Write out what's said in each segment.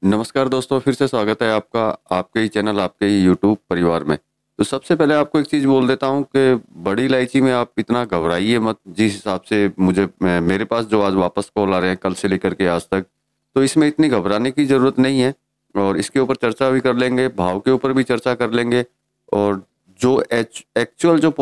नमस्कार दोस्तों, फिर से स्वागत है आपका आपके ही चैनल, आपके ही यूट्यूब परिवार में। तो सबसे पहले आपको एक चीज़ बोल देता हूँ कि बड़ी इलायची में आप इतना घबराइए मत, जिस हिसाब से मेरे पास जो आज वापस कॉल आ रहे हैं कल से लेकर के आज तक, तो इसमें इतनी घबराने की ज़रूरत नहीं है। और इसके ऊपर चर्चा भी कर लेंगे, भाव के ऊपर भी चर्चा कर लेंगे, और जो एक्चुअल जो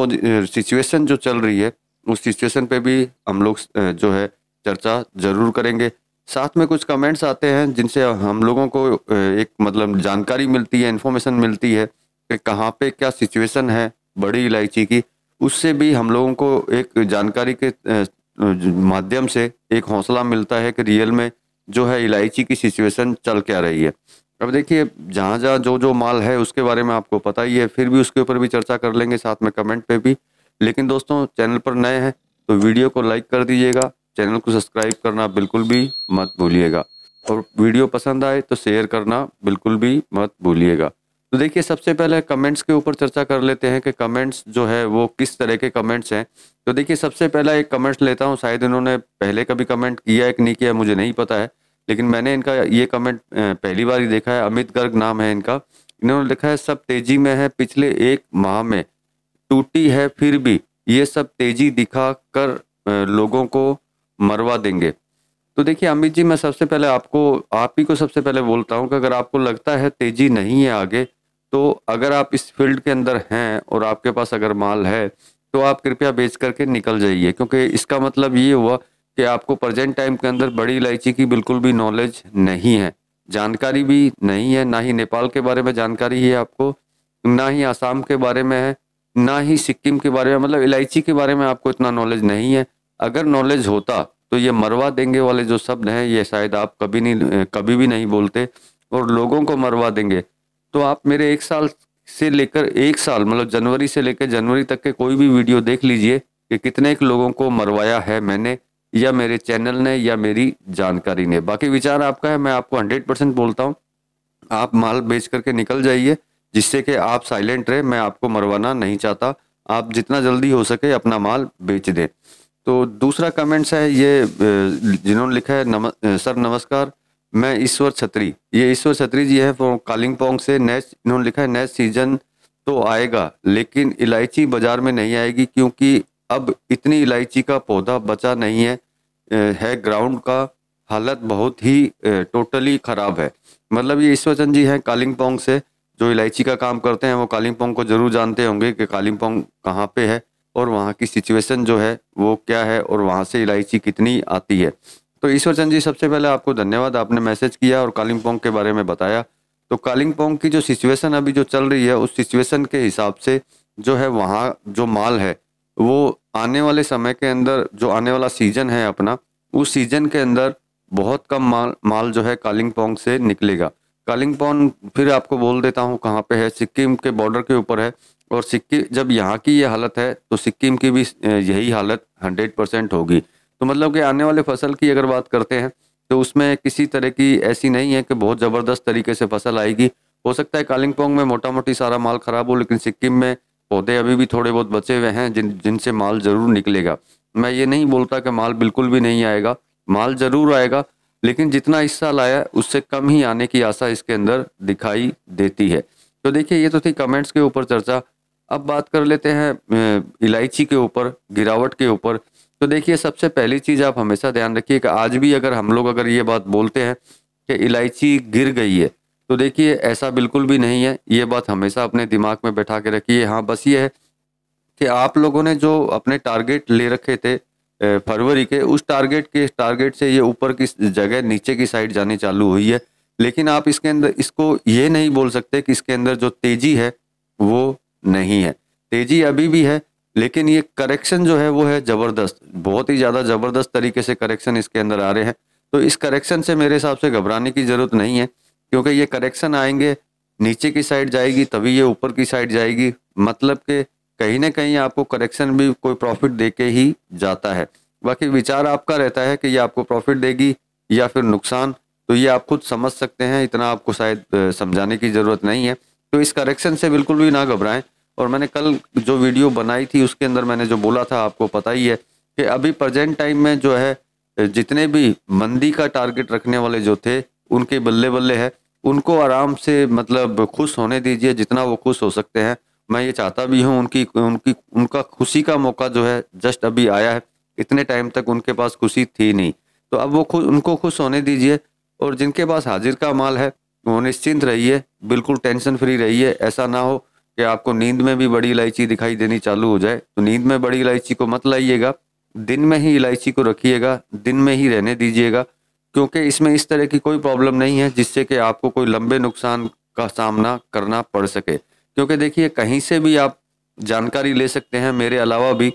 सिचुएशन जो चल रही है, उस सिचुएशन पे भी हम लोग जो है चर्चा ज़रूर करेंगे। साथ में कुछ कमेंट्स आते हैं जिनसे हम लोगों को एक मतलब जानकारी मिलती है, इन्फॉर्मेशन मिलती है कि कहाँ पे क्या सिचुएशन है बड़ी इलायची की। उससे भी हम लोगों को एक जानकारी के माध्यम से एक हौसला मिलता है कि रियल में जो है इलायची की सिचुएशन चल क्या रही है। अब देखिए, जहाँ जहाँ जो जो माल है उसके बारे में आपको पता ही है, फिर भी उसके ऊपर भी चर्चा कर लेंगे, साथ में कमेंट पे भी। लेकिन दोस्तों, चैनल पर नए हैं तो वीडियो को लाइक कर दीजिएगा, चैनल को सब्सक्राइब करना बिल्कुल भी मत भूलिएगा, और वीडियो पसंद आए तो शेयर करना बिल्कुल भी मत भूलिएगा। तो देखिए, सबसे पहले कमेंट्स के ऊपर चर्चा कर लेते हैं कि कमेंट्स जो है वो किस तरह के कमेंट्स हैं। तो देखिए, सबसे पहला एक कमेंट्स लेता हूँ, शायद इन्होंने पहले कभी कमेंट किया है कि नहीं किया है मुझे नहीं पता है, लेकिन मैंने इनका ये कमेंट पहली बार ही देखा है। अमित गर्ग नाम है इनका। इन्होंने लिखा है, सब तेजी में है, पिछले 1 माह में टूटी है, फिर भी ये सब तेजी दिखा कर लोगों को मरवा देंगे। तो देखिए अमित जी, मैं सबसे पहले आप ही को सबसे पहले बोलता हूँ कि अगर आपको लगता है तेजी नहीं है आगे, तो अगर आप इस फील्ड के अंदर हैं और आपके पास अगर माल है, तो आप कृपया बेच करके निकल जाइए, क्योंकि इसका मतलब ये हुआ कि आपको प्रेजेंट टाइम के अंदर बड़ी इलायची की बिल्कुल भी नॉलेज नहीं है, जानकारी भी नहीं है। ना ही नेपाल के बारे में जानकारी है आपको, ना ही आसाम के बारे में है, ना ही सिक्किम के बारे में, मतलब इलायची के बारे में आपको इतना नॉलेज नहीं है। अगर नॉलेज होता तो ये मरवा देंगे वाले जो शब्द हैं, ये शायद आप कभी भी नहीं बोलते, और लोगों को मरवा देंगे। तो आप मेरे 1 साल से लेकर 1 साल, मतलब जनवरी से लेकर जनवरी तक के कोई भी वीडियो देख लीजिए कि कितने एक लोगों को मरवाया है मैंने, या मेरे चैनल ने, या मेरी जानकारी ने। बाकी विचार आपका है, मैं आपको 100% बोलता हूँ, आप माल बेच करके निकल जाइए, जिससे कि आप साइलेंट रहे। मैं आपको मरवाना नहीं चाहता, आप जितना जल्दी हो सके अपना माल बेच दें। तो दूसरा कमेंट्स है ये जिन्होंने लिखा है, सर नमस्कार, मैं ईश्वर छतरी, ये ईश्वर छतरी जी है फ्रॉम कालिंगपोंग से। नेक्स्ट इन्होंने लिखा है, नेक्स्ट सीजन तो आएगा लेकिन इलायची बाजार में नहीं आएगी, क्योंकि अब इतनी इलायची का पौधा बचा नहीं है ग्राउंड का हालत बहुत ही टोटली खराब है। मतलब ये ईश्वर चंद जी हैं कालिंगपोंग से, जो इलायची का काम करते हैं। वो कालिंगपोंग को जरूर जानते होंगे कि कालिंगपोंग कहाँ पे है और वहाँ की सिचुएशन जो है वो क्या है, और वहाँ से इलायची कितनी आती है। तो ईश्वर चंद जी, सबसे पहले आपको धन्यवाद, आपने मैसेज किया और कालिंगपोंग के बारे में बताया। तो कालिंगपोंग की जो सिचुएशन अभी जो चल रही है, उस सिचुएशन के हिसाब से जो है वहाँ जो माल है, वो आने वाले समय के अंदर, जो आने वाला सीजन है अपना, उस सीजन के अंदर बहुत कम माल जो है कालिंगपोंग से निकलेगा। कालिंगपोंग फिर आपको बोल देता हूँ कहाँ पे है, सिक्किम के बॉर्डर के ऊपर है। और सिक्किम, जब यहाँ की ये हालत है तो सिक्किम की भी यही हालत 100% होगी। तो मतलब कि आने वाले फसल की अगर बात करते हैं, तो उसमें किसी तरह की ऐसी नहीं है कि बहुत ज़बरदस्त तरीके से फसल आएगी। हो सकता है कालिंगपोंग में मोटा मोटी सारा माल खराब हो, लेकिन सिक्किम में पौधे अभी भी थोड़े बहुत बचे हुए हैं जिनसे माल ज़रूर निकलेगा। मैं ये नहीं बोलता कि माल बिल्कुल भी नहीं आएगा, माल ज़रूर आएगा, लेकिन जितना इस साल आया उससे कम ही आने की आशा इसके अंदर दिखाई देती है। तो देखिए, ये तो थी कमेंट्स के ऊपर चर्चा। अब बात कर लेते हैं इलायची के ऊपर, गिरावट के ऊपर। तो देखिए, सबसे पहली चीज़ आप हमेशा ध्यान रखिए कि आज भी अगर हम लोग अगर ये बात बोलते हैं कि इलायची गिर गई है, तो देखिए ऐसा बिल्कुल भी नहीं है। ये बात हमेशा अपने दिमाग में बैठा के रखिए। हाँ, बस ये है कि आप लोगों ने जो अपने टारगेट ले रखे थे फरवरी के, उस टारगेट से ये ऊपर की जगह नीचे की साइड जानी चालू हुई है। लेकिन आप इसके अंदर इसको ये नहीं बोल सकते कि इसके अंदर जो तेजी है वो नहीं है। तेजी अभी भी है, लेकिन ये करेक्शन जो है वो है ज़बरदस्त, बहुत ही ज़्यादा ज़बरदस्त तरीके से करेक्शन इसके अंदर आ रहे हैं। तो इस करेक्शन से मेरे हिसाब से घबराने की ज़रूरत नहीं है, क्योंकि ये करेक्शन आएंगे, नीचे की साइड जाएगी तभी ये ऊपर की साइड जाएगी। मतलब कि कहीं ना कहीं आपको करेक्शन भी कोई प्रॉफिट दे के ही जाता है। बाकी विचार आपका रहता है कि ये आपको प्रॉफिट देगी या फिर नुकसान, तो ये आप खुद समझ सकते हैं, इतना आपको शायद समझाने की ज़रूरत नहीं है। तो इस करेक्शन से बिल्कुल भी ना घबराएं। और मैंने कल जो वीडियो बनाई थी उसके अंदर मैंने जो बोला था आपको पता ही है कि अभी प्रेजेंट टाइम में जो है जितने भी मंदी का टारगेट रखने वाले जो थे उनके बल्ले बल्ले है, उनको आराम से मतलब खुश होने दीजिए जितना वो खुश हो सकते हैं। मैं ये चाहता भी हूँ उनकी उनकी उनका खुशी का मौका जो है जस्ट अभी आया है, इतने टाइम तक उनके पास खुशी थी नहीं, तो अब वो उनको खुश होने दीजिए। और जिनके पास हाजिर का माल है वो निश्चिंत रहिए, बिल्कुल टेंशन फ्री रहिए। ऐसा ना हो कि आपको नींद में भी बड़ी इलायची दिखाई देनी चालू हो जाए, तो नींद में बड़ी इलायची को मत लाइएगा, दिन में ही इलायची को रखिएगा, दिन में ही रहने दीजिएगा, क्योंकि इसमें इस तरह की कोई प्रॉब्लम नहीं है जिससे कि आपको कोई लंबे नुकसान का सामना करना पड़ सके। क्योंकि देखिए कहीं से भी आप जानकारी ले सकते हैं मेरे अलावा भी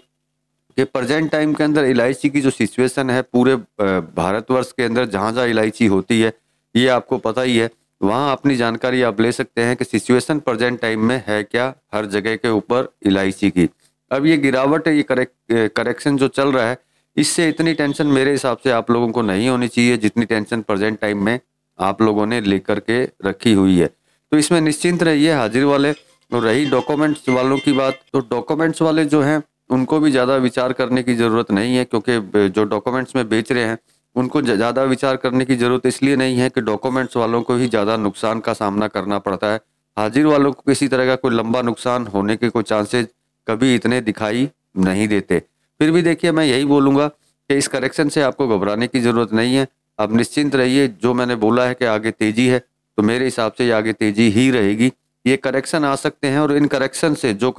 कि प्रेजेंट टाइम के अंदर इलायची की जो सिचुएशन है पूरे भारतवर्ष के अंदर जहाँ जहाँ इलायची होती है ये आपको पता ही है, वहाँ अपनी जानकारी आप ले सकते हैं कि सिचुएशन प्रेजेंट टाइम में है क्या हर जगह के ऊपर इलायची की। अब ये गिरावट है, ये करेक्शन जो चल रहा है, इससे इतनी टेंशन मेरे हिसाब से आप लोगों को नहीं होनी चाहिए जितनी टेंशन प्रेजेंट टाइम में आप लोगों ने लेकर के रखी हुई है। तो इसमें निश्चिंत रहिए हाजिर वाले। और रही डॉक्यूमेंट्स वालों की बात, तो डॉक्यूमेंट्स वाले जो हैं उनको भी ज़्यादा विचार करने की ज़रूरत नहीं है, क्योंकि जो डॉक्यूमेंट्स में बेच रहे हैं उनको ज़्यादा विचार करने की ज़रूरत इसलिए नहीं है कि डॉक्यूमेंट्स वालों को ही ज़्यादा नुकसान का सामना करना पड़ता है। हाजिर वालों को किसी तरह का कोई लंबा नुकसान होने के कोई चांसेस कभी इतने दिखाई नहीं देते। फिर भी देखिए मैं यही बोलूँगा कि इस करेक्शन से आपको घबराने की ज़रूरत नहीं है, आप निश्चिंत रहिए। जो मैंने बोला है कि आगे तेज़ी है, तो मेरे हिसाब से ये आगे तेज़ी ही रहेगी। ये करेक्शन आ सकते हैं और इन करेक्शन से जो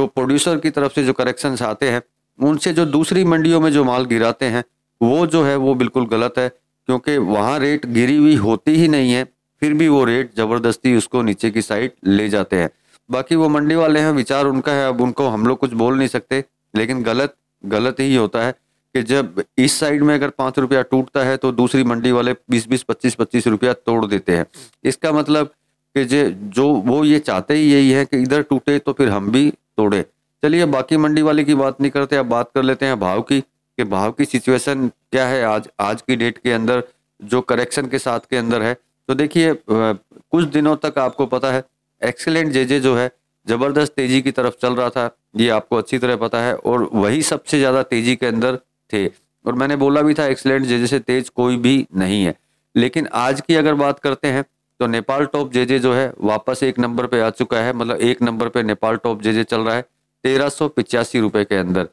प्रोड्यूसर की तरफ से जो करेक्शंस आते हैं उनसे जो दूसरी मंडियों में जो माल गिराते हैं वो जो है वो बिल्कुल गलत है, क्योंकि वहाँ रेट गिरी हुई होती ही नहीं है, फिर भी वो रेट ज़बरदस्ती उसको नीचे की साइड ले जाते हैं। बाकी वो मंडी वाले हैं, विचार उनका है, अब उनको हम लोग कुछ बोल नहीं सकते, लेकिन गलत ही होता है कि जब इस साइड में अगर 5 रुपया टूटता है तो दूसरी मंडी वाले 20-20, 25-25 रुपया तोड़ देते हैं। इसका मतलब कि जो वो ये चाहते ही यही है कि इधर टूटे तो फिर हम भी तोड़े। चलिए बाकी मंडी वाले की बात नहीं करते, अब बात कर लेते हैं भाव की, कि भाव की सिचुएशन क्या है आज की डेट के अंदर जो करेक्शन के साथ के अंदर है। तो देखिए कुछ दिनों तक आपको पता है एक्सीलेंट जेजे जो है जबरदस्त तेजी की तरफ चल रहा था, ये आपको अच्छी तरह पता है, और वही सबसे ज्यादा तेजी के अंदर थे। और मैंने बोला भी था एक्सीलेंट जेजे से तेज कोई भी नहीं है। लेकिन आज की अगर बात करते हैं तो नेपाल टॉप जेजे जो है वापस एक नंबर पे आ चुका है, मतलब एक नंबर पे नेपाल टॉप जेजे चल रहा है 1385 रुपए के अंदर।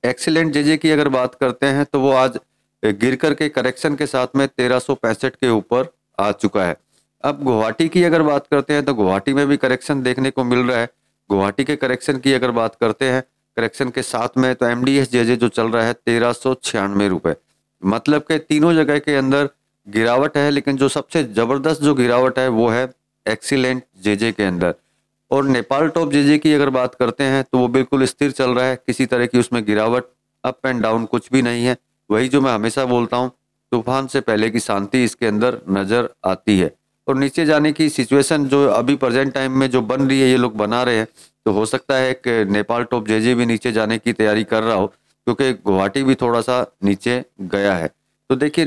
एक्सीलेंट जेजे की अगर बात करते हैं तो वो आज गिर करके करेक्शन के साथ में 1365 के ऊपर आ चुका है। अब गुवाहाटी की अगर बात करते हैं तो गुवाहाटी में भी करेक्शन देखने को मिल रहा है। गुवाहाटी के करेक्शन की अगर बात करते हैं करेक्शन के साथ में, तो एमडीएस जेजे जो चल रहा है 1396 रुपए, मतलब के तीनों जगह के अंदर गिरावट है, लेकिन जो सबसे जबरदस्त जो गिरावट है वो है एक्सीलेंट जेजे के अंदर। और नेपाल टॉप जेजे की अगर बात करते हैं तो वो बिल्कुल स्थिर चल रहा है, किसी तरह की उसमें गिरावट अप एंड डाउन कुछ भी नहीं है। वही जो मैं हमेशा बोलता हूँ, तूफान से पहले की शांति इसके अंदर नजर आती है। और नीचे जाने की सिचुएशन जो अभी प्रेजेंट टाइम में जो बन रही है, ये लोग बना रहे हैं, तो हो सकता है कि नेपाल टॉप जेजे भी नीचे जाने की तैयारी कर रहा हो, क्योंकि गुवाहाटी भी थोड़ा सा नीचे गया है। तो देखिए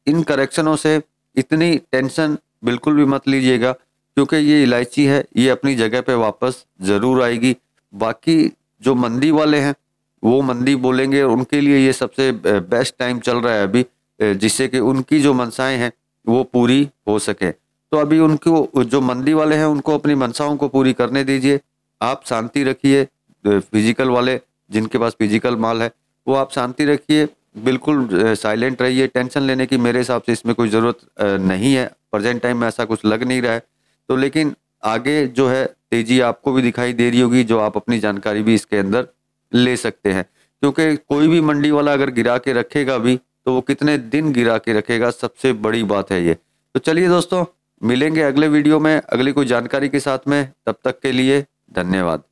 इन करेक्शनों से इतनी टेंशन बिल्कुल भी मत लीजिएगा, क्योंकि ये इलायची है, ये अपनी जगह पे वापस ज़रूर आएगी। बाकी जो मंदी वाले हैं वो मंदी बोलेंगे, उनके लिए ये सबसे बेस्ट टाइम चल रहा है अभी, जिससे कि उनकी जो मनसाएं हैं वो पूरी हो सके। तो अभी उनको जो मंदी वाले हैं उनको अपनी मनसाओं को पूरी करने दीजिए, आप शांति रखिए। फिजिकल वाले जिनके पास फिजिकल माल है वो आप शांति रखिए, बिल्कुल साइलेंट रहिए। टेंशन लेने की मेरे हिसाब से इसमें कोई ज़रूरत नहीं है, प्रेजेंट टाइम में ऐसा कुछ लग नहीं रहा है। तो लेकिन आगे जो है तेजी आपको भी दिखाई दे रही होगी, जो आप अपनी जानकारी भी इसके अंदर ले सकते हैं, क्योंकि कोई भी मंडी वाला अगर गिरा के रखेगा भी तो वो कितने दिन गिरा के रखेगा, सबसे बड़ी बात है ये। तो चलिए दोस्तों, मिलेंगे अगले वीडियो में अगली कोई जानकारी के साथ में, तब तक के लिए धन्यवाद।